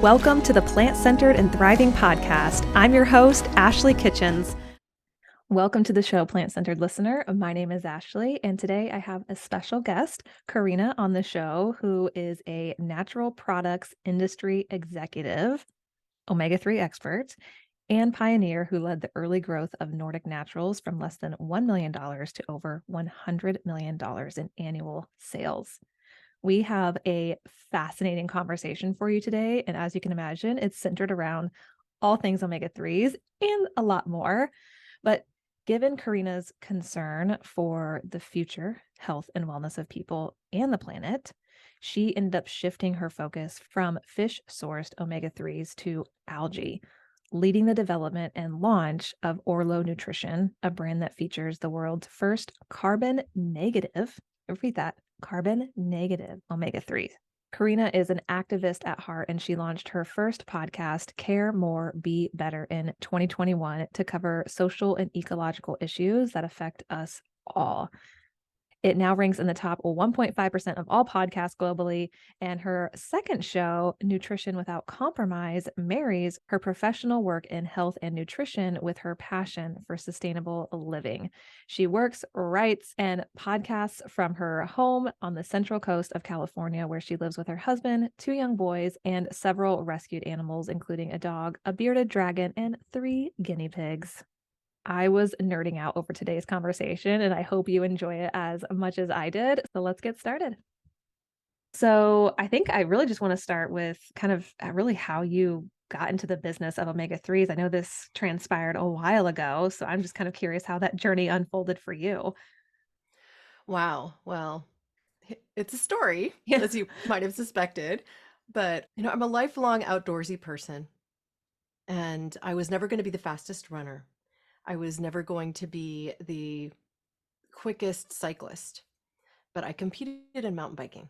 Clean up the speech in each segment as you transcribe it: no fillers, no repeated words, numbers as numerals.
Welcome to the Plant-Centered and Thriving Podcast. I'm your host, Ashley Kitchens. Welcome to the show, Plant-Centered listener. My name is Ashley, and today I have a special guest, Corinna, on the show, who is a natural products industry executive, omega-3 expert, and pioneer who led the early growth of Nordic Naturals from less than $1 million to over $100 million in annual sales. We have a fascinating conversation for you today, and as you can imagine, it's centered around all things omega-3s and a lot more. But given Corinna's concern for the future health and wellness of people and the planet, she ended up shifting her focus from fish-sourced omega-3s to algae, leading the development and launch of Örlö Nutrition, a brand that features the world's first carbon negative, repeat that, carbon negative omega-3. Corinna is an activist at heart, and she launched her first podcast, Care More, Be Better, in 2021 to cover social and ecological issues that affect us all. It now ranks in the top 1.5% of all podcasts globally, and her second show, Nutrition Without Compromise, marries her professional work in health and nutrition with her passion for sustainable living. She works, writes, and podcasts from her home on the central coast of California, where she lives with her husband, 2 young boys, and several rescued animals, including a dog, a bearded dragon, and 3 guinea pigs. I was nerding out over today's conversation, and I hope you enjoy it as much as I did. So let's get started. So I think I really just want to start with kind of really how you got into the business of omega-3s. I know this transpired a while ago, so I'm just kind of curious how that journey unfolded for you. Wow. Well, it's a story, Yeah. as you might have suspected, but I'm a lifelong outdoorsy person, and I was never going to be the fastest runner. I was never going to be the quickest cyclist, but I competed in mountain biking.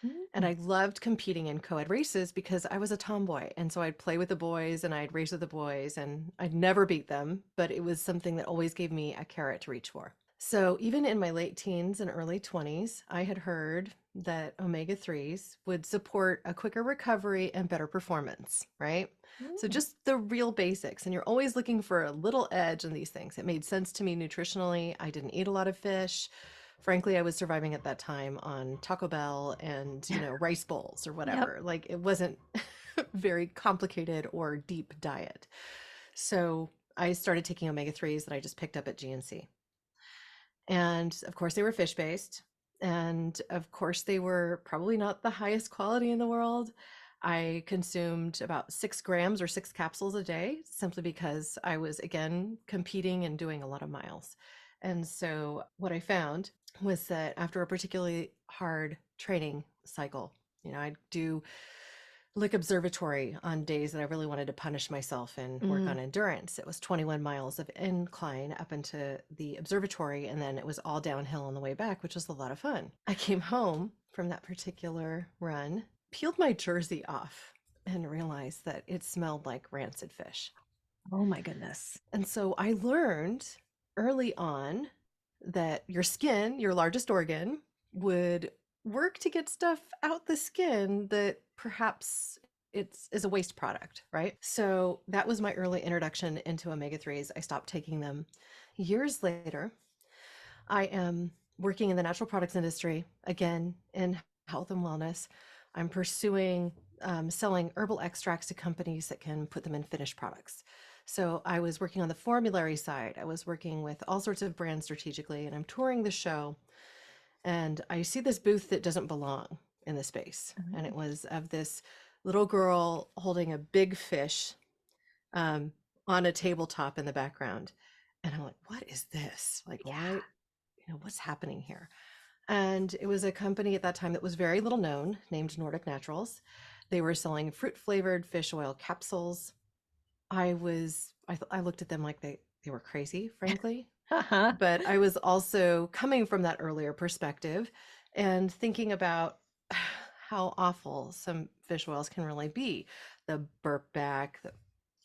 And Mm. I loved competing in co-ed races because I was a tomboy. And so I'd play with the boys and I'd race with the boys, and I'd never beat them, but it was something that always gave me a carrot to reach for. So even in my late teens and early 20s, I had heard that omega-3s would support a quicker recovery and better performance, right? So Mm. just the real basics. And you're always looking for a little edge in these things. It made sense to me nutritionally. I didn't eat a lot of fish. Frankly, I was surviving at that time on Taco Bell and, rice bowls or Yep. whatever. Like it wasn't very complicated or deep diet. So I started taking omega-3s that I just picked up at GNC. And of course, they were fish based. And of course, they were probably not the highest quality in the world. I consumed about 6 grams or 6 capsules a day simply because I was, again, competing and doing a lot of miles. And so, what I found was that after a particularly hard training cycle, I'd do like observatory on days that I really wanted to punish myself and work Mm. on endurance. It was 21 miles of incline up into the observatory, and then it was all downhill on the way back, which was a lot of fun. I came home from that particular run, peeled my jersey off, and realized that it smelled like rancid fish. Oh my goodness. And so I learned early on that your skin, your largest organ, would work to get stuff out the skin that perhaps is a waste product, right? So that was my early introduction into omega-3s. I stopped taking them. Years later, I am working in the natural products industry, again, in health and wellness. I'm pursuing selling herbal extracts to companies that can put them in finished products. So I was working on the formulary side. I was working with all sorts of brands strategically, and I'm touring the show. And I see this booth that doesn't belong in the space. And it was of this little girl holding a big fish um, on a tabletop in the background. And I'm like, what is this? Like, Yeah. why, what's happening here? And it was a company at that time that was very little known, named Nordic Naturals. They were selling fruit flavored fish oil capsules. I looked at them like they were crazy, frankly. Uh-huh. But I was also coming from that earlier perspective and thinking about how awful some fish oils can really be, the burp back,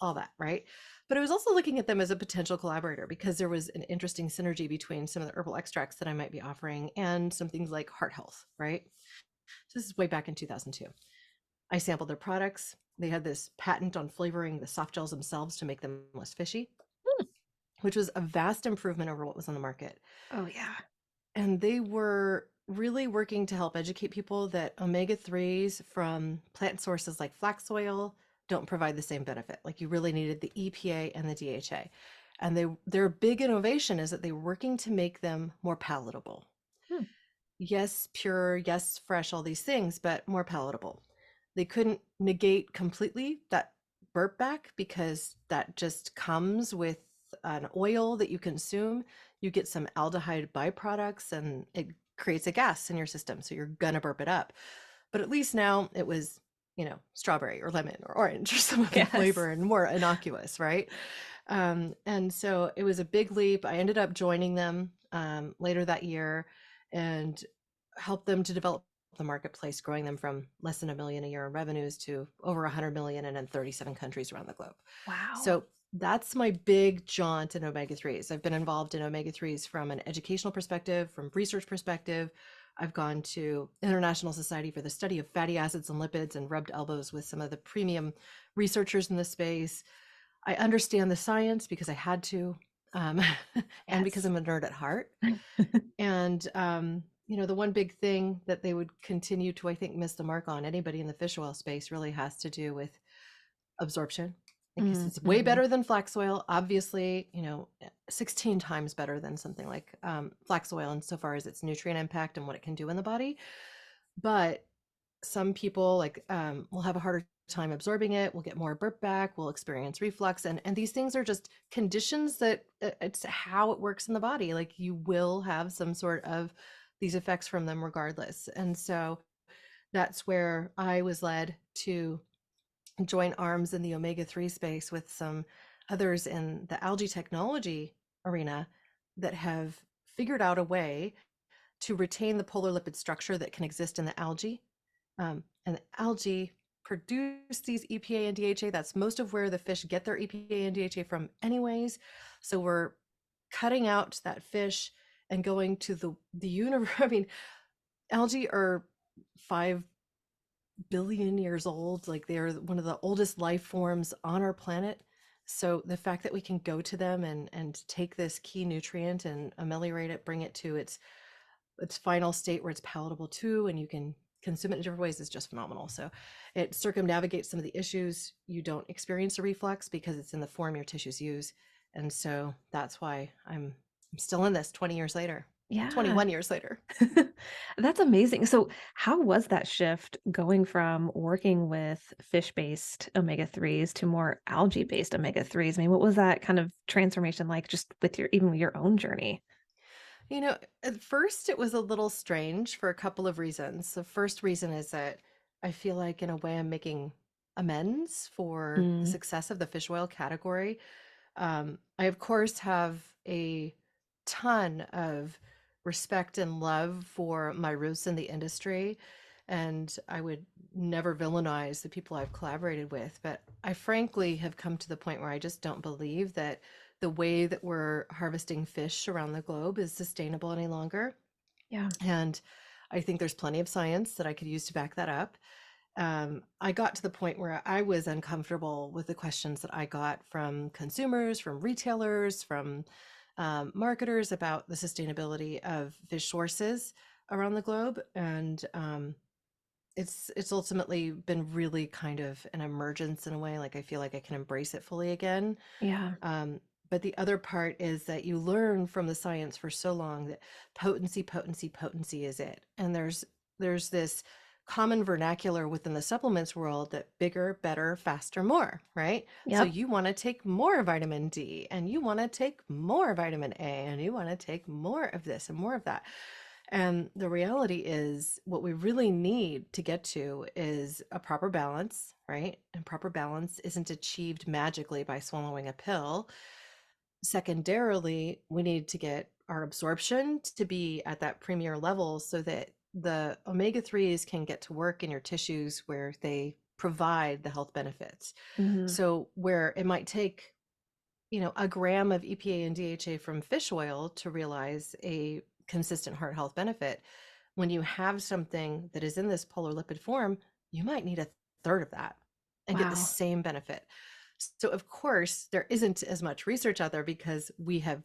all that, right? But I was also looking at them as a potential collaborator because there was an interesting synergy between some of the herbal extracts that I might be offering and some things like heart health, right? So this is way back in 2002. I sampled their products. They had this patent on flavoring the soft gels themselves to make them less fishy, Hmm. which was a vast improvement over what was on the market. Oh, yeah. And they were really working to help educate people that omega-3s from plant sources like flax oil don't provide the same benefit. Like you really needed the EPA and the DHA. And their big innovation is that they were working to make them more palatable. Hmm. Yes, pure, yes, fresh, all these things, but more palatable. They couldn't negate completely that burp back because that just comes with an oil that you consume. You get some aldehyde byproducts and it creates a gas in your system. So you're going to burp it up. But at least now it was, strawberry or lemon or orange or some other Yes. flavor and more innocuous, right? And so it was a big leap. I ended up joining them later that year and helped them to develop the marketplace, growing them from less than 1 million a year in revenues to over 100 million and in 37 countries around the globe. Wow. So that's my big jaunt in omega-3s. I've been involved in omega-3s from an educational perspective, from research perspective. I've gone to International Society for the Study of Fatty Acids and Lipids and rubbed elbows with some of the premium researchers in the space. I understand the science because I had to, um, and because Yes. I'm a nerd at heart. And, the one big thing that they would continue to, I think, miss the mark on, anybody in the fish oil space, really has to do with absorption. Because it's way Mm-hmm. better than flax oil, obviously, 16 times better than something like flax oil insofar as its nutrient impact and what it can do in the body. But some people will have a harder time absorbing it, will get more burp back, will experience reflux, and these things are just conditions that it's how it works in the body. Like you will have some sort of these effects from them regardless. And so that's where I was led to join arms in the omega-3 space with some others in the algae technology arena that have figured out a way to retain the polar lipid structure that can exist in the algae. And the algae produce these EPA and DHA. That's most of where the fish get their EPA and DHA from anyways. So we're cutting out that fish and going to the universe. I mean, algae are 5 billion years old. Like they're one of the oldest life forms on our planet. So the fact that we can go to them and take this key nutrient and ameliorate it, bring it to its final state where it's palatable too, and you can consume it in different ways is just phenomenal. So it circumnavigates some of the issues. You don't experience a reflux because it's in the form your tissues use. And so that's why I'm still in this 20 years later, Yeah. 21 years later. That's amazing. So, how was that shift going from working with fish-based omega-3s to more algae-based omega-3s? I mean, what was that kind of transformation like just with even your own journey? At first it was a little strange for a couple of reasons. The first reason is that I feel like in a way I'm making amends for the Mm, success of the fish oil category. I, of course, have a ton of respect and love for my roots in the industry, and I would never villainize the people I've collaborated with. But I frankly have come to the point where I just don't believe that the way that we're harvesting fish around the globe is sustainable any longer. yeah. And I think there's plenty of science that I could use to back that up. I got to the point where I was uncomfortable with the questions that I got from consumers, from retailers, from marketers about the sustainability of fish sources around the globe. And it's ultimately been really kind of an emergence in a way. Like I feel like I can embrace it fully again. Yeah. Um, but the other part is that you learn from the science for so long that potency, potency, potency is it. And there's this common vernacular within the supplements world that bigger, better, faster, more, right? So Yep. you want to take more vitamin D and you want to take more vitamin A and you want to take more of this and more of that. And the reality is, what we really need to get to is a proper balance, right? And proper balance isn't achieved magically by swallowing a pill. Secondarily, we need to get our absorption to be at that premier level so that the omega-3s can get to work in your tissues where they provide the health benefits. Mhm. So, where it might take a gram of EPA and DHA from fish oil to realize a consistent heart health benefit. When you have something that is in this polar lipid form, you might need a third of that. and get the Wow. same benefit. So of course, there isn't as much research out there because we have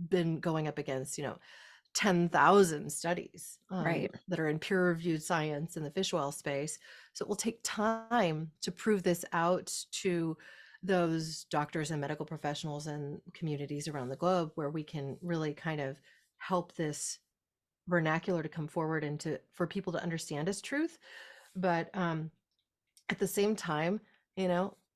been going up against, 10,000 studies Right. that are in peer-reviewed science in the fish oil space. So it will take time to prove this out to those doctors and medical professionals and communities around the globe, where we can really kind of help this vernacular to come forward and for people to understand as truth. But at the same time,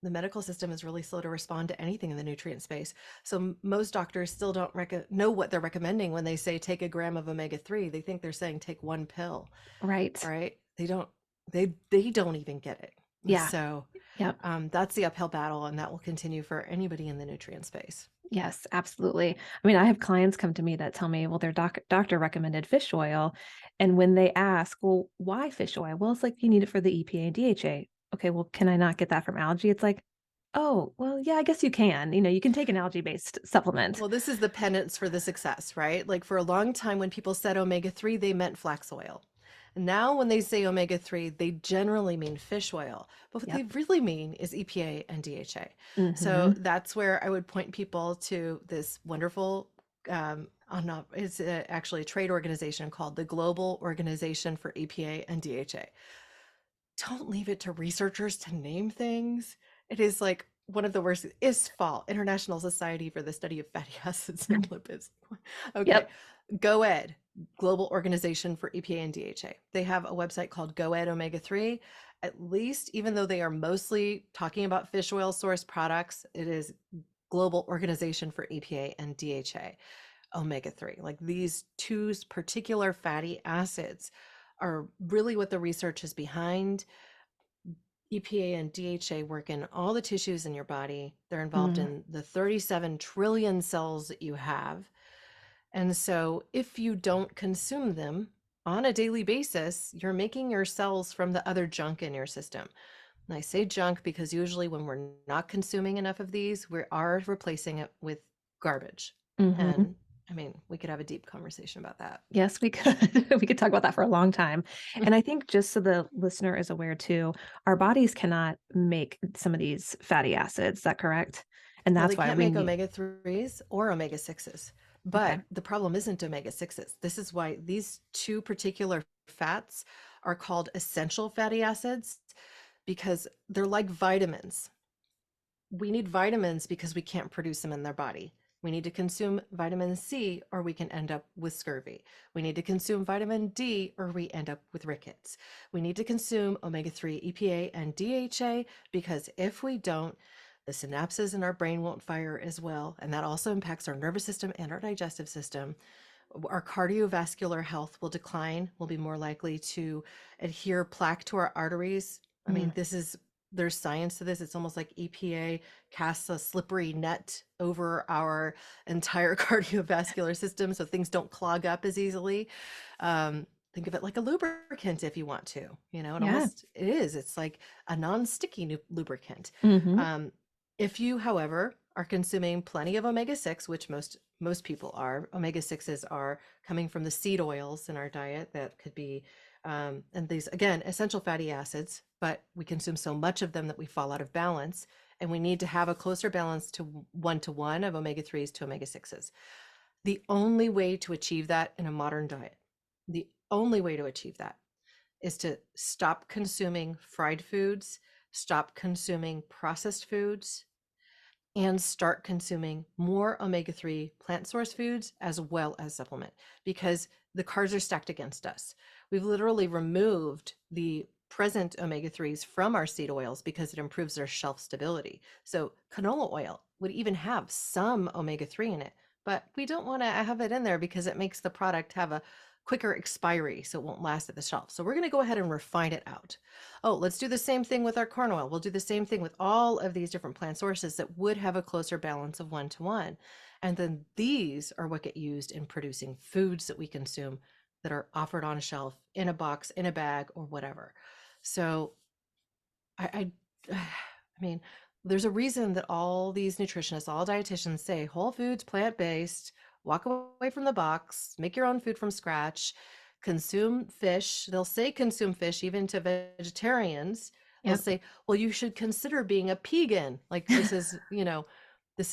the medical system is really slow to respond to anything in the nutrient space. So most doctors still don't know what they're recommending when they say take a gram of omega-3. They think they're saying take one pill, Right. right? They don't even get it. Yeah. So Yep. that's the uphill battle, and that will continue for anybody in the nutrient space. Yes, absolutely. I mean, I have clients come to me that tell me, well, their doctor recommended fish oil. And when they ask, well, why fish oil? Well, it's like you need it for the EPA and DHA. Okay, well, can I not get that from algae? It's like, oh, well, yeah, I guess you can. You can take an algae-based supplement. Well, this is the penance for the success, right? Like for a long time, when people said omega-3, they meant flax oil. Now, when they say omega-3, they generally mean fish oil, but what they Yep. really mean is EPA and DHA. So Hmm. that's where I would point people to this wonderful, it's actually a trade organization called the Global Organization for EPA and DHA. Don't leave it to researchers to name things. It is like one of the worst. ISFAL, International Society for the Study of Fatty Acids and Lipids. Okay, Yep. GOED, Global Organization for EPA and DHA. They have a website called GOED Omega 3. At least, even though they are mostly talking about fish oil source products, it is Global Organization for EPA and DHA, omega 3. Like these two particular fatty acids are really what the research is behind. EPA and DHA work in all the tissues in your body. They're involved Mm, in the 37 trillion cells that you have. And so if you don't consume them on a daily basis, you're making your cells from the other junk in your system. And I say junk because usually when we're not consuming enough of these, we are replacing it with garbage. hmm. And I mean, we could have a deep conversation about that. Yes, we could. We could talk about that for a long time. And I think just so the listener is aware too, our bodies cannot make some of these fatty acids. Is that correct? And No, that's they why, I can't make mean, omega 3s or omega 6s. okay. But the problem isn't omega 6s. This is why these two particular fats are called essential fatty acids, because they're like vitamins. We need vitamins because we can't produce them in their body. We need to consume vitamin C or we can end up with scurvy. We need to consume vitamin D or we end up with rickets. We need to consume omega 3, EPA, and DHA because if we don't, the synapses in our brain won't fire as well. And that also impacts our nervous system and our digestive system. Our cardiovascular health will decline. We'll be more likely to adhere plaque to our arteries. I Mm, mean, there's science to this. It's almost like EPA casts a slippery net over our entire cardiovascular system so things don't clog up as easily. Think of it like a lubricant if you want to, and yeah. almost it is. It's like a non-sticky lubricant. Hmm. Um, if you, however, are consuming plenty of omega-6, which most people are, omega-6s are coming from the seed oils in our diet that could be, and these, again, essential fatty acids, but we consume so much of them that we fall out of balance. And we need to have a closer balance to one of omega-3s to omega-6s. The only way to achieve that in a modern diet, the only way to achieve that is to stop consuming fried foods, stop consuming processed foods, and start consuming more omega-3 plant source foods as well as supplement, because the cards are stacked against us. We've literally removed the present omega-3s from our seed oils because it improves their shelf stability. So canola oil would even have some omega-3 in it, but we don't want to have it in there because it makes the product have a quicker expiry, so it won't last at the shelf. So we're going to go ahead and refine it out. Oh, let's do the same thing with our corn oil. We'll do the same thing with all of these different plant sources that would have a closer balance of 1 to 1. And then these are what get used in producing foods that we consume that are offered on a shelf, in a box, in a bag, or whatever. So I mean, there's a reason that all these nutritionists, all dietitians say whole foods, plant-based, walk away from the box, make your own food from scratch, consume fish. They'll say consume fish even to vegetarians, They'll Yep. say, well, you should consider being a pegan. Like this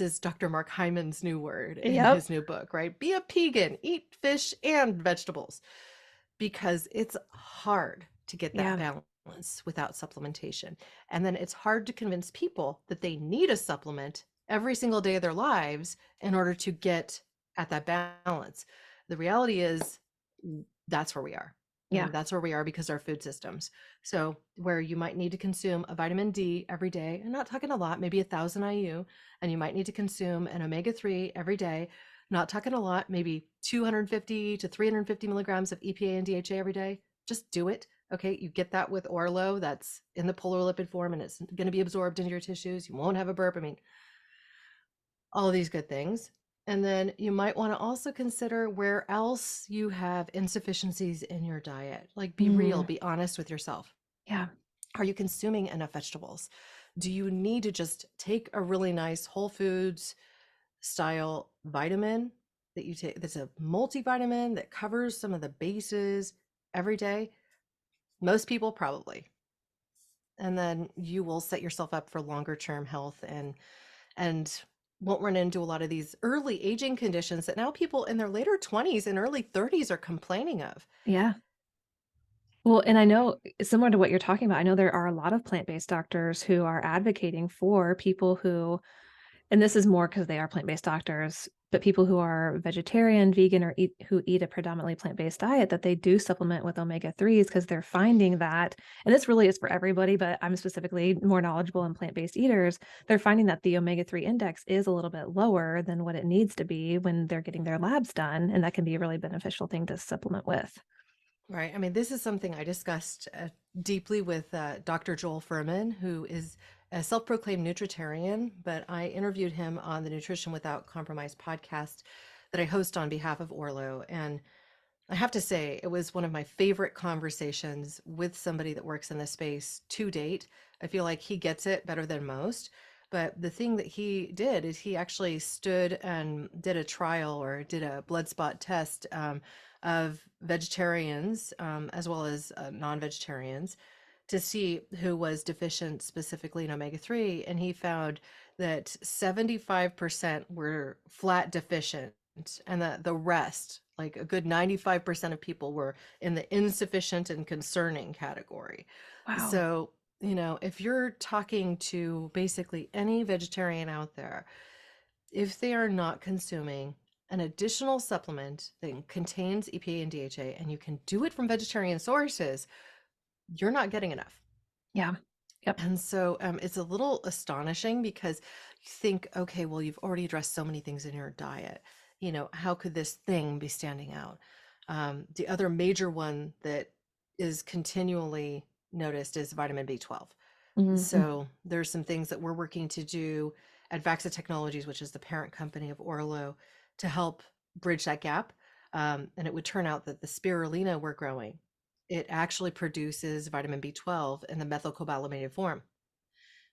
is Dr. Mark Hyman's new word in Yep. his new book, right? Be a pegan, eat fish and vegetables, because it's hard to get that Yeah. balance without supplementation. And then it's hard to convince people that they need a supplement every single day of their lives in order to get at that balance. The reality is that's where we are. Yeah. And that's where we are because our food systems. So, where you might need to consume a vitamin D every day, and not talking a lot, maybe 1,000 IU, and you might need to consume an omega-3 every day, not talking a lot, maybe 250 to 350 milligrams of EPA and DHA every day. Just do it. Okay. You get that with Orlo, that's in the polar lipid form, and it's going to be absorbed into your tissues. You won't have a burp. I mean, all of these good things. And then you might want to also consider where else you have insufficiencies in your diet. Like, be real, Mm. be honest with yourself. Yeah. Are you consuming enough vegetables? Do you need to just take a really nice whole foods style vitamin that you take, that's a multivitamin that covers some of the bases every day? Most people probably. And then you will set yourself up for longer term health, and won't run into a lot of these early aging conditions that now people in their later 20s and early 30s are complaining of. Yeah. Well, and I know similar to what you're talking about, I know there are a lot of plant-based doctors who are advocating for people who, and this is more because they are plant-based doctors, but people who are vegetarian, vegan, or who eat a predominantly plant-based diet, that they do supplement with omega-3s because they're finding that, and this really is for everybody, but I'm specifically more knowledgeable in plant-based eaters. They're finding that the omega-3 index is a little bit lower than what it needs to be when they're getting their labs done, and that can be a really beneficial thing to supplement with. Right. I mean, this is something I discussed deeply with Dr. Joel Furman, who is a self proclaimed nutritarian, but I interviewed him on the Nutrition Without Compromise podcast that I host on behalf of Orlo. And I have to say, it was one of my favorite conversations with somebody that works in this space to date. I feel like he gets it better than most. But the thing that he did is he actually stood and did a trial, or did a blood spot test, of vegetarians, as well as non vegetarians, to see who was deficient specifically in omega 3. And he found that 75% were flat deficient, and the rest, like a good 95% of people, were in the insufficient and concerning category. Wow. So, if you're talking to basically any vegetarian out there, if they are not consuming an additional supplement that contains EPA and DHA, and you can do it from vegetarian sources, you're not getting enough. Yeah. Yep. And so it's a little astonishing, because you think, okay, well, you've already addressed so many things in your diet. How could this thing be standing out? The other major one that is continually noticed is vitamin B12. Mhm. So there's some things that we're working to do at Vaxa Technologies, which is the parent company of Orlo, to help bridge that gap. And it would turn out that the spirulina we're growing, it actually produces vitamin B12 in the methylcobalaminated form,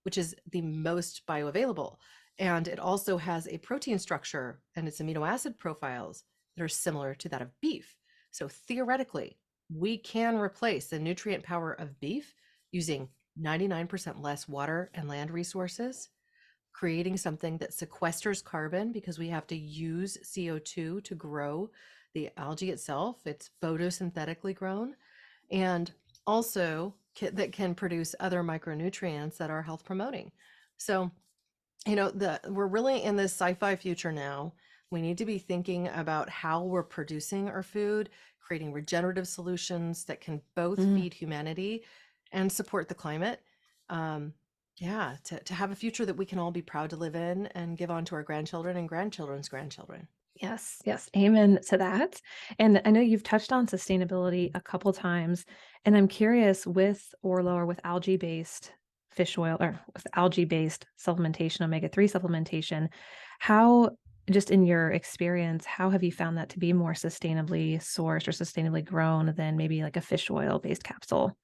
which is the most bioavailable. And it also has a protein structure and its amino acid profiles that are similar to that of beef. So theoretically, we can replace the nutrient power of beef using 99% less water and land resources, creating something that sequesters carbon, because we have to use CO2 to grow the algae itself. It's photosynthetically grown, and also that can produce other micronutrients that are health promoting. So, we're really in this sci-fi future now. We need to be thinking about how we're producing our food, creating regenerative solutions that can both Mm. feed humanity and support the climate. Um, yeah, to have a future that we can all be proud to live in and give on to our grandchildren and grandchildren's grandchildren. Yes, yes, amen to that. And I know you've touched on sustainability a couple times, and I'm curious, with Orlo or with algae-based fish oil or with algae-based supplementation, omega-3 supplementation, how, just in your experience, how have you found that to be more sustainably sourced or sustainably grown than maybe like a fish oil-based capsule?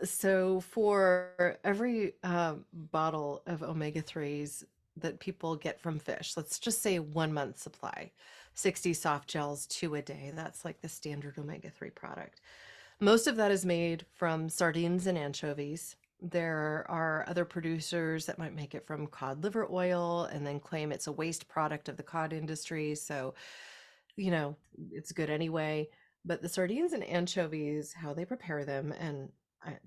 So for every bottle of omega-3s that people get from fish, let's just say 1 month supply, 60 soft gels, 2 a day. That's like the standard omega-3 product. Most of that is made from sardines and anchovies. There are other producers that might make it from cod liver oil and then claim it's a waste product of the cod industry. So, it's good anyway. But the sardines and anchovies, how they prepare them, and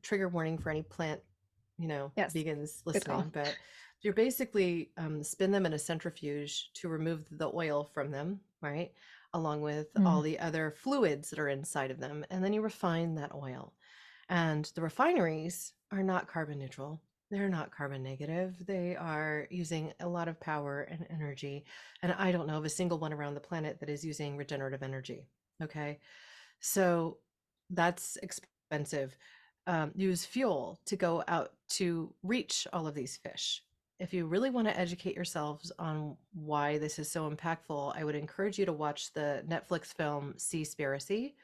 trigger warning for any plant, Yes. vegans Good call. listening, but you're basically spin them in a centrifuge to remove the oil from them, right? Along with all Mm. the other fluids that are inside of them. And then you refine that oil. And the refineries are not carbon neutral. They're not carbon negative. They are using a lot of power and energy. And I don't know of a single one around the planet that is using regenerative energy. Okay. So that's expensive. Use fuel to go out to reach all of these fish. If you really want to educate yourselves on why this is so impactful, I would encourage you to watch the Netflix film Seaspiracy.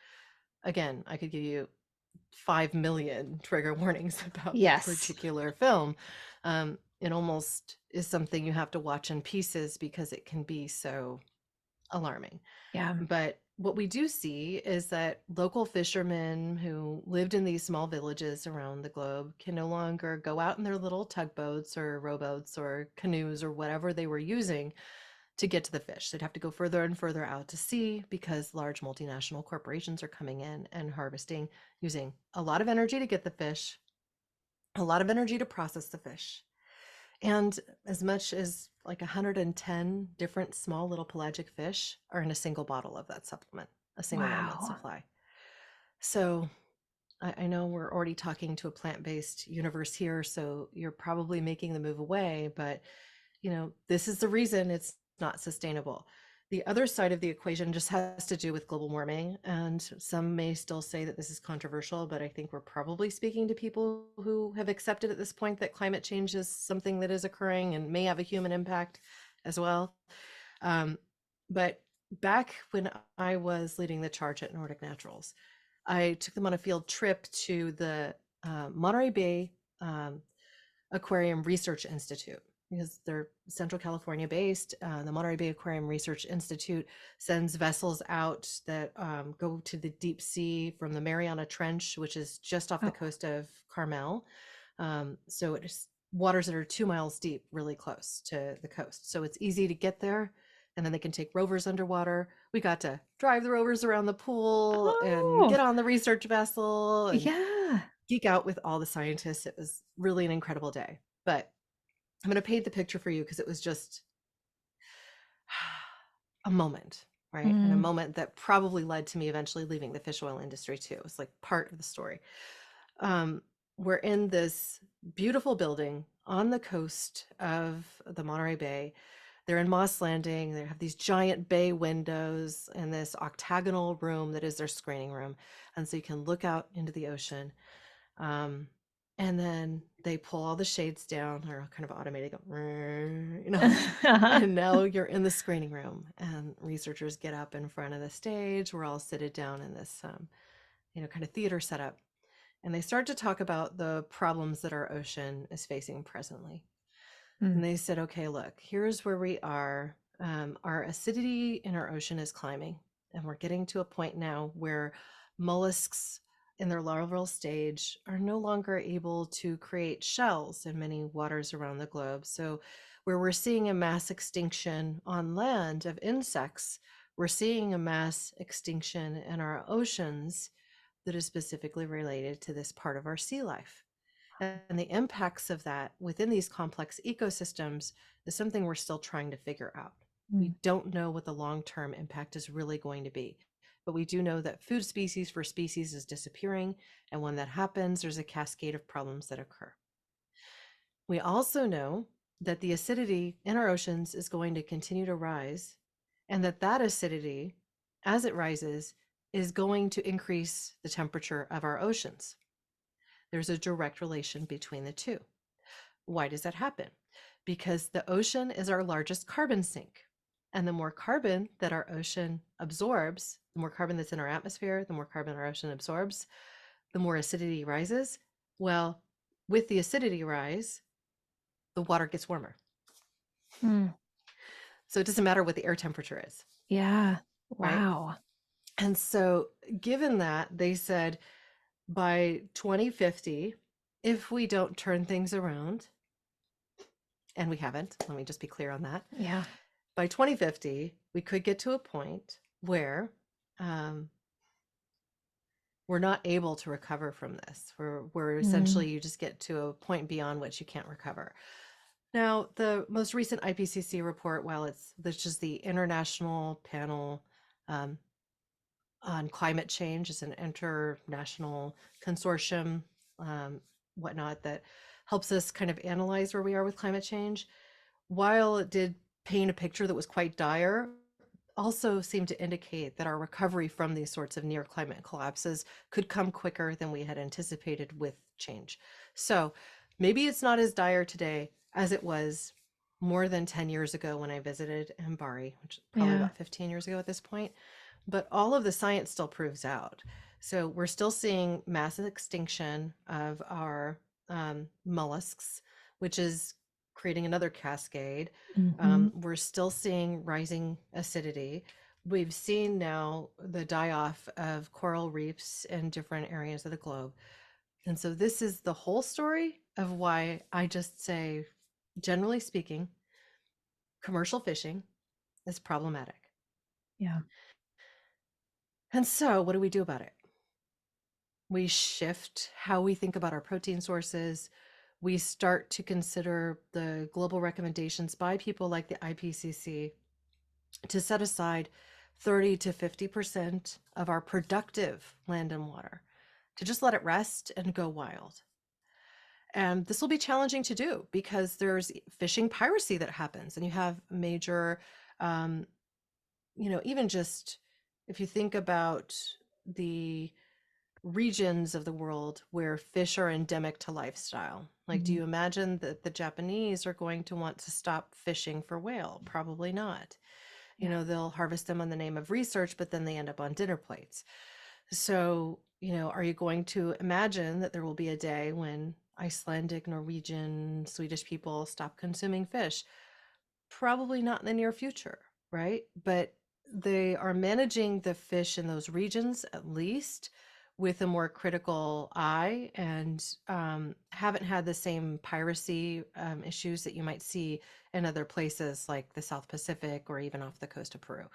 Again, I could give you 5 million trigger warnings about that Yes. particular film. It almost is something you have to watch in pieces because it can be so alarming. Yeah. But what we do see is that local fishermen who lived in these small villages around the globe can no longer go out in their little tugboats or rowboats or canoes or whatever they were using to get to the fish. They'd have to go further and further out to sea because large multinational corporations are coming in and harvesting, using a lot of energy to get the fish, a lot of energy to process the fish, and as much as like 110 different small little pelagic fish are in a single bottle of that supplement, a single 1 month Wow. supply. So I know we're already talking to a plant-based universe here, so you're probably making the move away, but this is the reason it's not sustainable. The other side of the equation just has to do with global warming. And some may still say that this is controversial, but I think we're probably speaking to people who have accepted at this point that climate change is something that is occurring and may have a human impact as well. But back when I was leading the charge at Nordic Naturals, I took them on a field trip to the Monterey Bay Aquarium Research Institute because they're Central California based. The Monterey Bay Aquarium Research Institute sends vessels out that go to the deep sea from the Mariana Trench, which is just off the Oh. coast of Carmel. So it's waters that are 2 miles deep, really close to the coast. So it's easy to get there. And then they can take rovers underwater. We got to drive the rovers around the pool and Oh. get on the research vessel and Yeah. geek out with all the scientists. It was really an incredible day. But I'm going to paint the picture for you because it was just a moment, right? And a Mm. moment that probably led to me eventually leaving the fish oil industry too. It's like part of the story. Um, we're in this beautiful building on the coast of the Monterey Bay. They're in Moss Landing. They have these giant bay windows and this octagonal room that is their screening room. And so you can look out into the ocean. Um, and then they pull all the shades down, or kind of automated, go, and now you're in the screening room, and researchers get up in front of the stage. We're all seated down in this, kind of theater setup, and they start to talk about the problems that our ocean is facing presently. Mm. And they said, okay, look, here's where we are. Our acidity in our ocean is climbing, and we're getting to a point now where mollusks in their larval stage are no longer able to create shells in many waters around the globe. So, where we're seeing a mass extinction on land of insects, we're seeing a mass extinction in our oceans that is specifically related to this part of our sea life. And the impacts of that within these complex ecosystems is something we're still trying to figure out. We Mm. don't know what the long-term impact is really going to be, but we do know that food species for species is disappearing, and when that happens, there's a cascade of problems that occur. We also know that the acidity in our oceans is going to continue to rise, and that acidity, as it rises, is going to increase the temperature of our oceans. There's a direct relation between the two. Why does that happen? Because the ocean is our largest carbon sink. And the more carbon that our ocean absorbs, the more carbon that's in our atmosphere, the more carbon our ocean absorbs, the more acidity rises. Well, with the acidity rise, the water gets warmer. Mm. So it doesn't matter what the air temperature is, Yeah. right? Wow. And so, given that, they said by 2050, if we don't turn things around, and we haven't, let me just be clear on that, Yeah. by 2050, we could get to a point where um, we're not able to recover from this. We're Mm, essentially, you just get to a point beyond which you can't recover. Now, the most recent IPCC report, while this is the International Panel um, on Climate Change, is an international consortium, um, whatnot, that helps us kind of analyze where we are with climate change. While it did paint a picture that was quite dire, also seemed to indicate that our recovery from these sorts of near climate collapses could come quicker than we had anticipated with change. So maybe it's not as dire today as it was more than 10 years ago when I visited Mbari, which is probably yeah. about 15 years ago at this point. But all of the science still proves out. So we're still seeing massive extinction of our mollusks, which is creating another cascade. Hmm. We're still seeing rising acidity. We've seen now the die off of coral reefs in different areas of the globe. And so this is the whole story of why I just say, generally speaking, commercial fishing is problematic. Yeah. And so what do we do about it? We shift how we think about our protein sources. We start to consider the global recommendations by people like the IPCC to set aside 30 to 50% of our productive land and water, to just let it rest and go wild. And this will be challenging to do because there's fishing piracy that happens, and you have major, um, even just if you think about the regions of the world where fish are endemic to lifestyle. Like, do Mhm. you imagine that the Japanese are going to want to stop fishing for whale? Probably not. Yeah. They'll harvest them on the name of research, but then they end up on dinner plates. So, are you going to imagine that there will be a day when Icelandic, Norwegian, Swedish people stop consuming fish? Probably not in the near future, right? But they are managing the fish in those regions at least with a more critical eye, and haven't had the same piracy issues that you might see in other places like the South Pacific or even off the coast of Peru.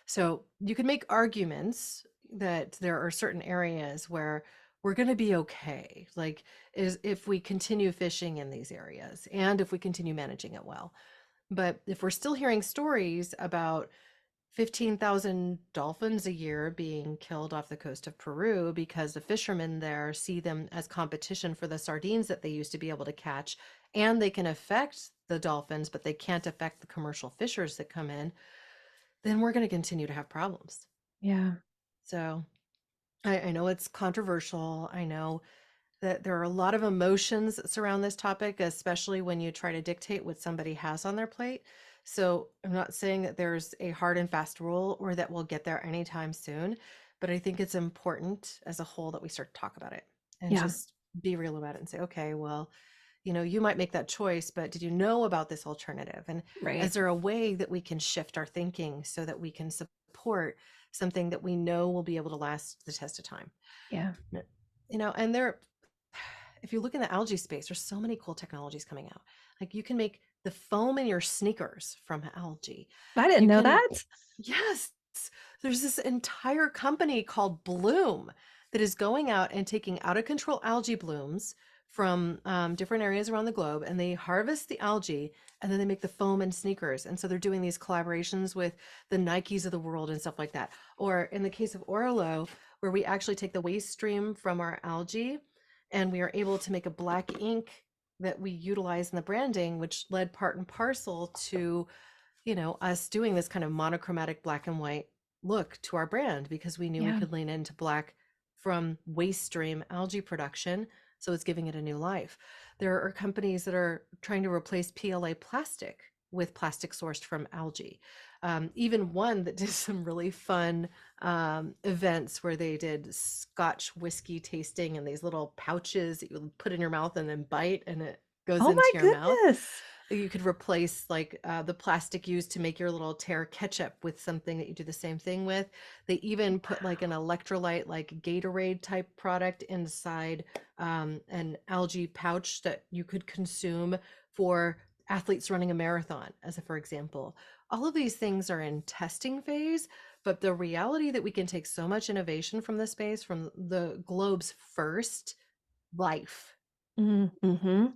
So you can make arguments that there are certain areas where we're going to be okay, like is if we continue fishing in these areas and if we continue managing it well. But if we're still hearing stories about 15,000 dolphins a year being killed off the coast of Peru because the fishermen there see them as competition for the sardines that they used to be able to catch, and they can affect the dolphins, but they can't affect the commercial fishers that come in, then we're going to continue to have problems. Yeah. So I know it's controversial. I know that there are a lot of emotions that surround this topic, especially when you try to dictate what somebody has on their plate. So I'm not saying that there's a hard and fast rule or that we'll get there anytime soon, but I think it's important as a whole that we start to talk about it and Yeah. just be real about it and say, okay, well, you might make that choice, but did you know about this alternative? And is Right. there a way that we can shift our thinking so that we can support something that we know will be able to last the test of time? Yeah. And there, if you look in the algae space, there's so many cool technologies coming out. Like, you can make the foam in your sneakers from algae. I didn't You know can, that. yes, there's this entire company called Bloom that is going out and taking out of control algae blooms from different areas around the globe, and they harvest the algae and then they make the foam and sneakers. And so they're doing these collaborations with the Nikes of the world and stuff like that. Or in the case of Orlo, where we actually take the waste stream from our algae and we are able to make a black ink that we utilize in the branding, which led part and parcel to us doing this kind of monochromatic black and white look to our brand, because we knew we Yeah. could lean into black from waste stream algae production. So it's giving it a new life. There are companies that are trying to replace PLA plastic with plastic sourced from algae. Even one that did some really fun events where they did Scotch whiskey tasting in these little pouches that you put in your mouth and then bite, and it goes Oh into my your mouth. goodness. You could replace like the plastic used to make your little tear ketchup with something that you do the same thing with. They even put like an electrolyte, like Gatorade type product inside an algae pouch that you could consume for athletes running a marathon, as a for example. All of these things are in testing phase, but the reality that we can take so much innovation from this space, from the globe's first life. Mm-hmm.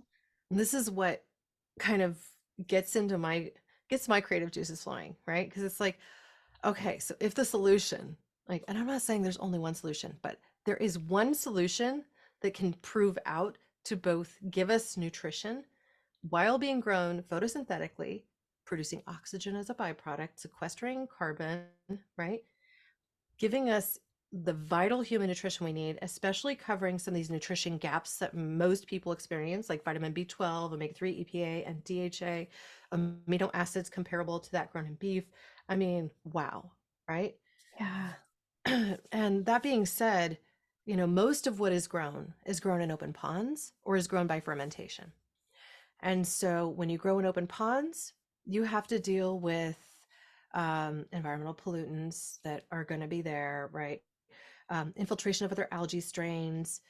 This is what kind of gets into gets my creative juices flowing, right? Because it's like, okay, so if the solution, like, and I'm not saying there's only one solution, but there is one solution that can prove out to both give us nutrition while being grown photosynthetically, producing oxygen as a byproduct, sequestering carbon, right? Giving us the vital human nutrition we need, especially covering some of these nutrition gaps that most people experience, like vitamin B12, omega-3, EPA, and DHA, amino acids comparable to that grown in beef. I mean, wow, right? Yeah. And that being said, most of what is grown in open ponds or is grown by fermentation. And so when you grow in open ponds, you have to deal with environmental pollutants that are going to be there, right? Infiltration of other algae strains,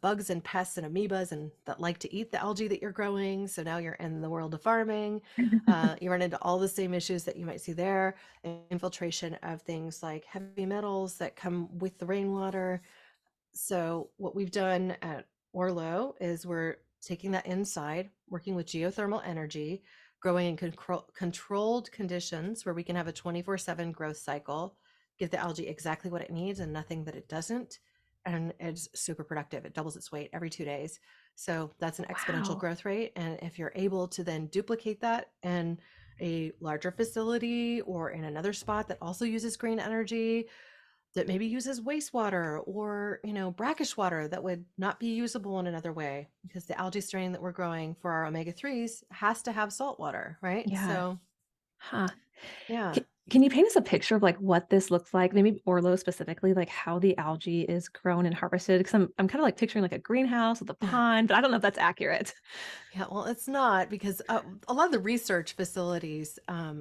bugs and pests and amoebas and that like to eat the algae that you're growing. So now you're in the world of farming. You run into all the same issues that you might see there. Infiltration of things like heavy metals that come with the rainwater. So what we've done at Orlo is we're taking that inside, working with geothermal energy, growing in controlled conditions where we can have a 24/7 growth cycle, give the algae exactly what it needs and nothing that it doesn't. And it's super productive. It doubles its weight every 2 days. So that's an exponential Wow. growth rate. And if you're able to then duplicate that in a larger facility or in another spot that also uses green energy, that maybe uses wastewater or brackish water that would not be usable in another way, because the algae strain that we're growing for our omega-3s has to have salt water, right? Yeah. So Huh. yeah. Can you paint us a picture of like what this looks like? Maybe Orlo specifically, like how the algae is grown and harvested? Because I'm kind of like picturing like a greenhouse with a pond, but I don't know if that's accurate. Yeah, well, it's not, because a lot of the research facilities,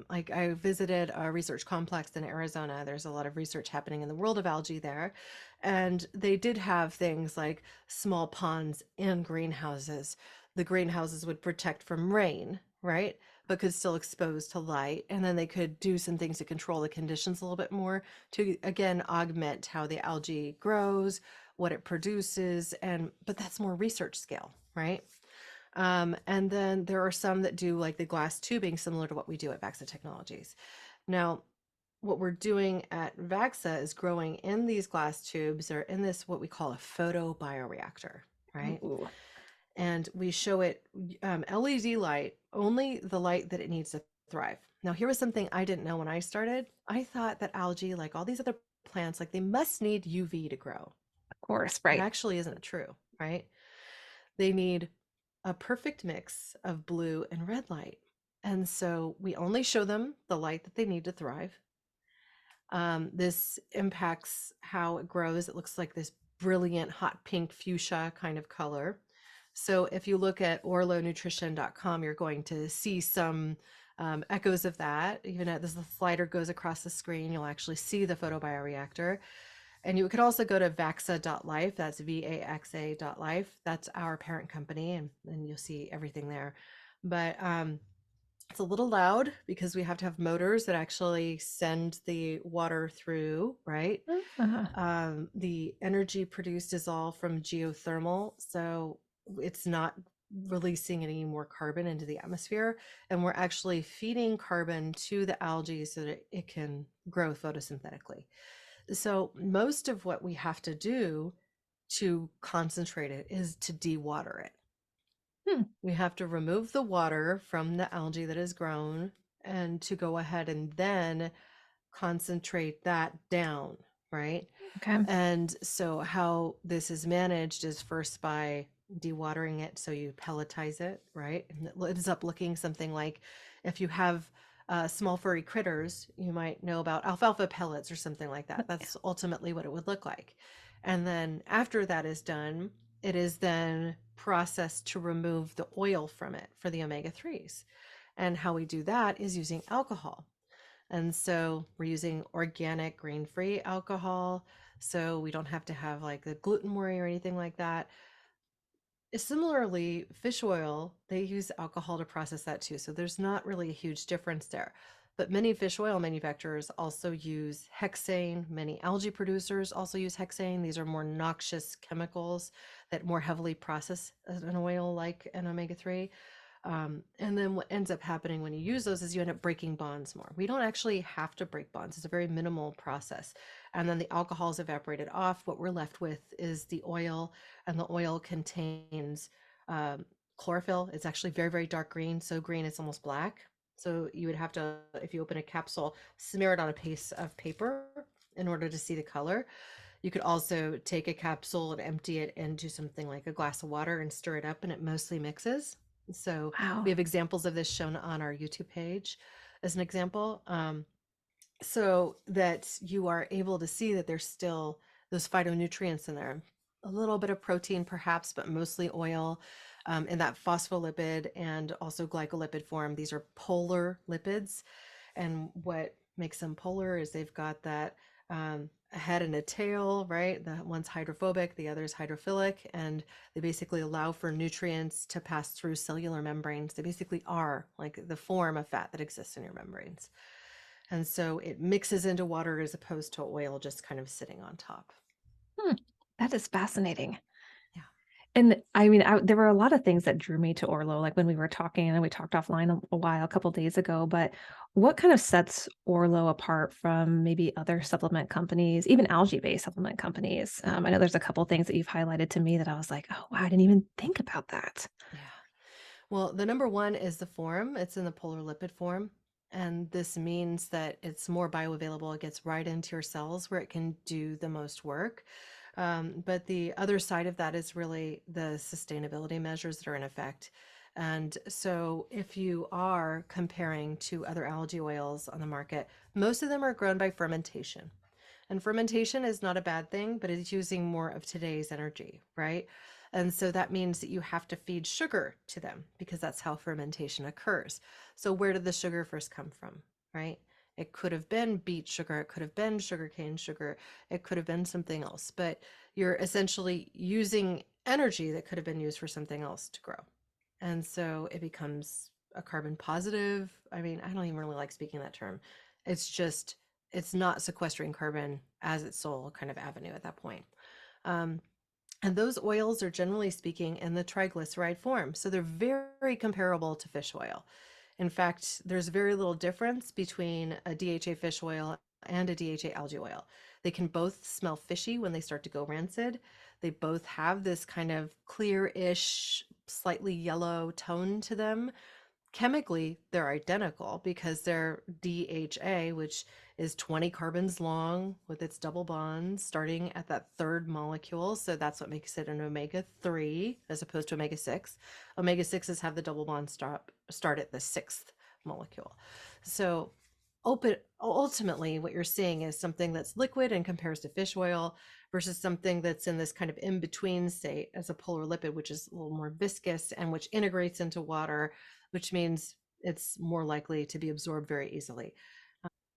like I visited a research complex in Arizona. There's a lot of research happening in the world of algae there. And they did have things like small ponds and greenhouses. The greenhouses would protect from rain, right? But could still expose to light. And then they could do some things to control the conditions a little bit more to, again, augment how the algae grows, what it produces. But that's more research scale, right? And then there are some that do like the glass tubing, similar to what we do at Vaxa Technologies. Now, what we're doing at Vaxa is growing in these glass tubes or in this, what we call a photobioreactor, right? Ooh. And we show it LED light, only the light that it needs to thrive. Now, here was something I didn't know when I started. I thought that algae, like all these other plants, like they must need UV to grow. Of course, That right. actually isn't true, right? They need a perfect mix of blue and red light. And so we only show them the light that they need to thrive. This impacts how it grows. It looks like this brilliant hot pink fuchsia kind of color. So if you look at orlonutrition.com, you're going to see some echoes of that. Even as the slider goes across the screen, you'll actually see the photobioreactor. And you could also go to vaxa.life. That's vaxa.life. That's our parent company, and you'll see everything there. But it's a little loud because we have to have motors that actually send the water through, right? Uh, The energy produced is all from geothermal, so it's not releasing any more carbon into the atmosphere. And we're actually feeding carbon to the algae so that it can grow photosynthetically. So most of what we have to do to concentrate it is to dewater it. hmm. We have to remove the water from the algae that is grown and to go ahead and then concentrate that down, right? Okay. And so how this is managed is first by dewatering it, so you pelletize it, right? And it ends up looking something like, if you have small furry critters, you might know about alfalfa pellets or something like that. Yeah. That's ultimately what it would look like. And then after that is done, it is then process to remove the oil from it for the omega-3s. And how we do that is using alcohol. And so we're using organic, grain-free alcohol. So we don't have to have like the gluten worry or anything like that. Similarly, fish oil, they use alcohol to process that too. So there's not really a huge difference there. But many fish oil manufacturers also use hexane. Many algae producers also use hexane. These are more noxious chemicals that more heavily process an oil like an omega-3. And then what ends up happening when you use those is you end up breaking bonds more. We don't actually have to break bonds. It's a very minimal process. And then the alcohol is evaporated off. What we're left with is the oil, and the oil contains um, chlorophyll. It's actually very, very dark green. So green it's almost black. So you would have to, if you open a capsule, smear it on a piece of paper in order to see the color. You could also take a capsule and empty it into something like a glass of water and stir it up, and it mostly mixes. So we Wow. have examples of this shown on our YouTube page as an example, so that you are able to see that there's still those phytonutrients in there. A little bit of protein, perhaps, but mostly oil, in that phospholipid and also glycolipid form. These are polar lipids. And what makes them polar is they've got that a head and a tail, right? The one's hydrophobic, the other is hydrophilic, and they basically allow for nutrients to pass through cellular membranes. They basically are like the form of fat that exists in your membranes. And so it mixes into water as opposed to oil just kind of sitting on top. Hmm, that is fascinating. Yeah. And I mean, there were a lot of things that drew me to Orlo, like when we were talking, and we talked offline a couple days ago. But what kind of sets Orlo apart from maybe other supplement companies, even algae-based supplement companies? I know there's a couple things that you've highlighted to me that I was like, oh, wow, I didn't even think about that. Yeah. Well, the number one is the form. It's in the polar lipid form. And this means that it's more bioavailable. It gets right into your cells where it can do the most work. But the other side of that is really the sustainability measures that are in effect. And so, if you are comparing to other algae oils on the market, most of them are grown by fermentation. And fermentation is not a bad thing, but it's using more of today's energy, right? And so that means that you have to feed sugar to them because that's how fermentation occurs. So, where did the sugar first come from, right? It could have been beet sugar, it could have been sugarcane sugar, it could have been something else, but you're essentially using energy that could have been used for something else to grow. And so it becomes a carbon positive. I mean, I don't even really like speaking that term. It's just, it's not sequestering carbon as its sole kind of avenue at that point. Um, and those oils are generally speaking in the triglyceride form. So they're very comparable to fish oil. In fact, there's very little difference between a DHA fish oil and a DHA algae oil. They can both smell fishy when they start to go rancid. They both have this kind of clear-ish, slightly yellow tone to them. Chemically, they're identical because they're DHA, which is 20 carbons long with its double bonds starting at that third molecule. So that's what makes it an omega-3 as opposed to omega-6. Omega-6s have the double bond start at the sixth molecule. So ultimately, what you're seeing is something that's liquid and compares to fish oil versus something that's in this kind of in between state as a polar lipid, which is a little more viscous and which integrates into water, which means it's more likely to be absorbed very easily.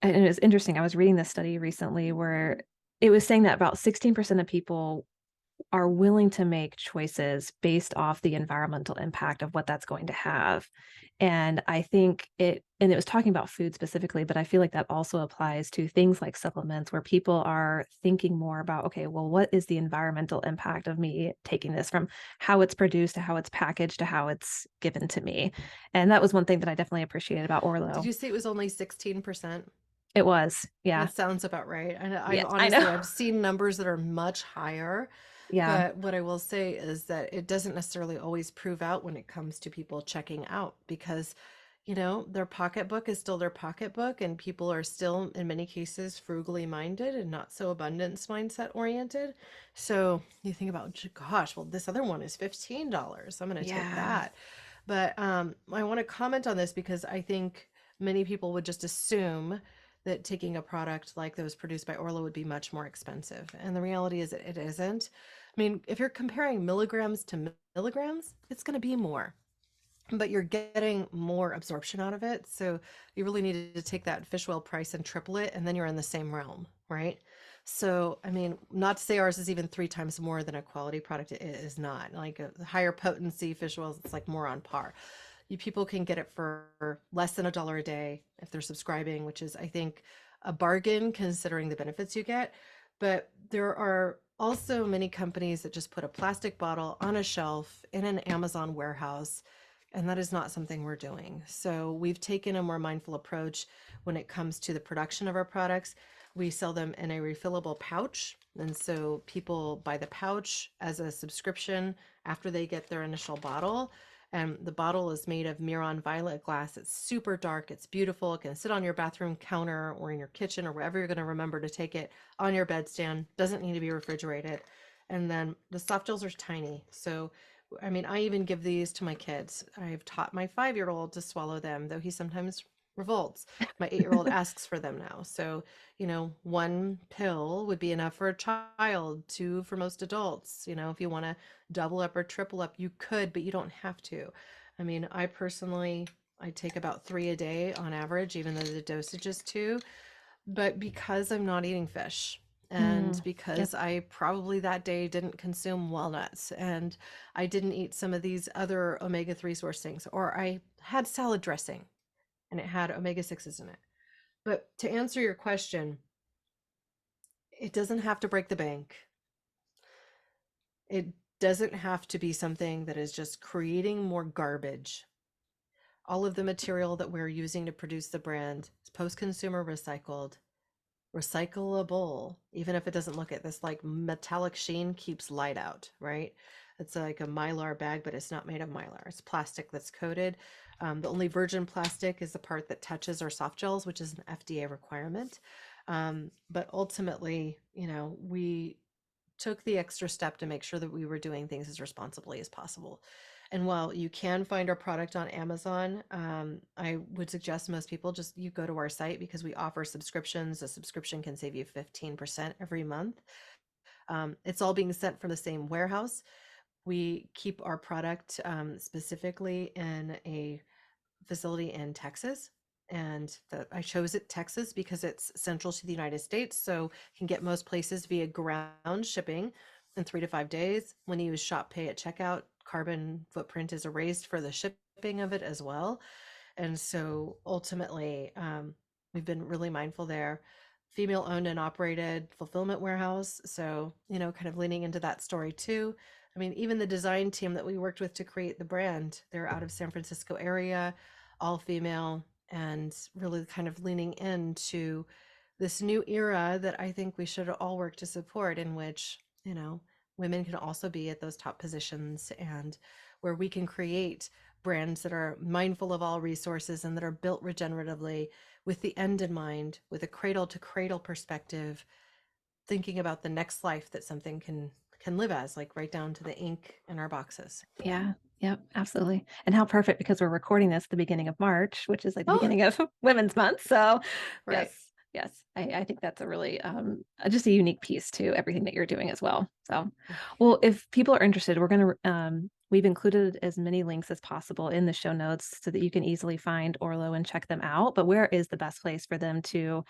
And it was interesting. I was reading this study recently where it was saying that about 16% of people are willing to make choices based off the environmental impact of what that's going to have. And I think and it was talking about food specifically, but I feel like that also applies to things like supplements where people are thinking more about, okay, well, what is the environmental impact of me taking this from how it's produced to how it's packaged to how it's given to me? And that was one thing that I definitely appreciated about Did Orlo. you say it was only 16%? It was. Yeah. That sounds about right. And I've Yes, I know. honestly, I've seen numbers that are much higher, Yeah. but what I will say is that it doesn't necessarily always prove out when it comes to people checking out because, their pocketbook is still their pocketbook, and people are still, in many cases, frugally minded and not so abundance mindset oriented. So you think about, gosh, well, this other one is $15. I'm going to take Yeah. that. But I want to comment on this because I think many people would just assume that taking a product like those produced by Orlo would be much more expensive. And the reality is that it isn't. I mean, if you're comparing milligrams to milligrams, it's going to be more, but you're getting more absorption out of it. So you really needed to take that fish oil price and triple it, and then you're in the same realm, right? So, I mean, not to say ours is even 3 times more than a quality product. It is not. Like a higher potency fish oils, it's like more on par. You people can get it for less than $1 a day if they're subscribing, which is, I think, a bargain considering the benefits you get. But there are also many companies that just put a plastic bottle on a shelf in an Amazon warehouse, and that is not something we're doing. So we've taken a more mindful approach when it comes to the production of our products. We sell them in a refillable pouch. And so people buy the pouch as a subscription after they get their initial bottle. And the bottle is made of Miron violet glass. It's super dark. It's beautiful. It can sit on your bathroom counter or in your kitchen or wherever you're going to remember to take it, on your bedstand. Doesn't need to be refrigerated. And then the soft gels are tiny. So, I mean, I even give these to my kids. I've taught my 5-year-old to swallow them, though he sometimes revolts. My 8-year-old asks for them now. So, one pill would be enough for a child, two for most adults. If you want to double up or triple up, you could, but you don't have to. I mean, I take about 3 a day on average, even though the dosage is 2. But because I'm not eating fish, and Mm, yep. because I probably that day didn't consume walnuts, and I didn't eat some of these other omega-3 source things, or I had salad dressing and it had omega-6s in it. But to answer your question, it doesn't have to break the bank. It doesn't have to be something that is just creating more garbage. All of the material that we're using to produce the brand is post-consumer recyclable, even if it doesn't look it. This like metallic sheen keeps light out, right? It's like a mylar bag, but it's not made of mylar. It's plastic that's coated. The only virgin plastic is the part that touches our soft gels, which is an FDA requirement. But ultimately, we took the extra step to make sure that we were doing things as responsibly as possible. And while you can find our product on Amazon, I would suggest most people just you go to our site because we offer subscriptions. A subscription can save you 15% every month. It's all being sent from the same warehouse. We keep our product specifically in a facility in Texas. And I chose it Texas because it's central to the United States, so you can get most places via ground shipping in 3 to 5 days. When you use Shop Pay at checkout, carbon footprint is erased for the shipping of it as well. And so ultimately, we've been really mindful there. Female owned and operated fulfillment warehouse. So, kind of leaning into that story too. I mean, even the design team that we worked with to create the brand, they're out of San Francisco area, all female, and really kind of leaning into this new era that I think we should all work to support, in which, women can also be at those top positions, and where we can create brands that are mindful of all resources and that are built regeneratively with the end in mind, with a cradle to cradle perspective, thinking about the next life that something can live as, like right down to the ink in our boxes. Yeah. Yep. Absolutely. And how perfect because we're recording this the beginning of March, which is like the Oh, beginning of Women's Month. So, right. yes, yes, I think that's a really just a unique piece to everything that you're doing as well. So, well, if people are interested, we're going to we've included as many links as possible in the show notes so that you can easily find Orlo and check them out. But where is the best place for them to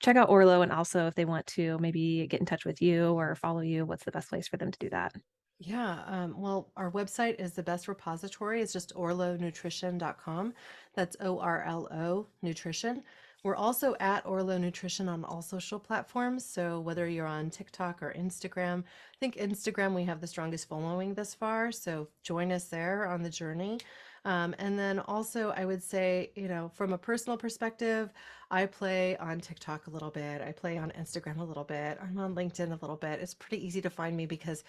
check out Orlo, and also if they want to maybe get in touch with you or follow you, what's the best place for them to do that? Yeah, well, our website is the best repository. It's just orlonutrition.com. That's ORLO Nutrition. We're also at Orlo Nutrition on all social platforms. So whether you're on TikTok or Instagram, I think Instagram we have the strongest following thus far. So join us there on the journey. And then also, I would say, from a personal perspective, I play on TikTok a little bit. I play on Instagram a little bit. I'm on LinkedIn a little bit. It's pretty easy to find me because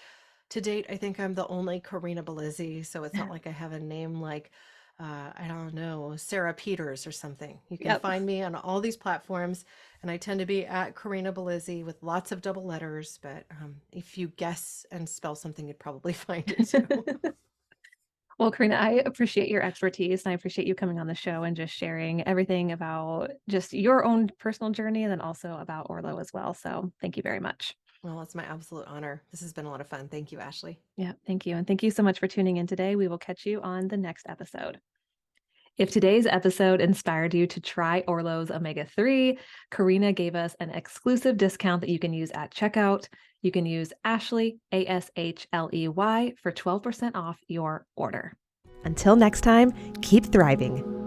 to date, I think I'm the only Corinna Bellizzi, so it's not like I have a name like, I don't know, Sarah Peters or something. You can Yep. find me on all these platforms, and I tend to be at Corinna Bellizzi with lots of double letters, but if you guess and spell something, you'd probably find it too. Well, Karina, I appreciate your expertise and I appreciate you coming on the show and just sharing everything about just your own personal journey and then also about Orlo as well. So thank you very much. Well, it's my absolute honor. This has been a lot of fun. Thank you, Ashley. Yeah, thank you. And thank you so much for tuning in today. We will catch you on the next episode. If today's episode inspired you to try Örlö's omega-3, Corinna gave us an exclusive discount that you can use at checkout. You can use Ashley, ASHLEY, for 12% off your order. Until next time, keep thriving.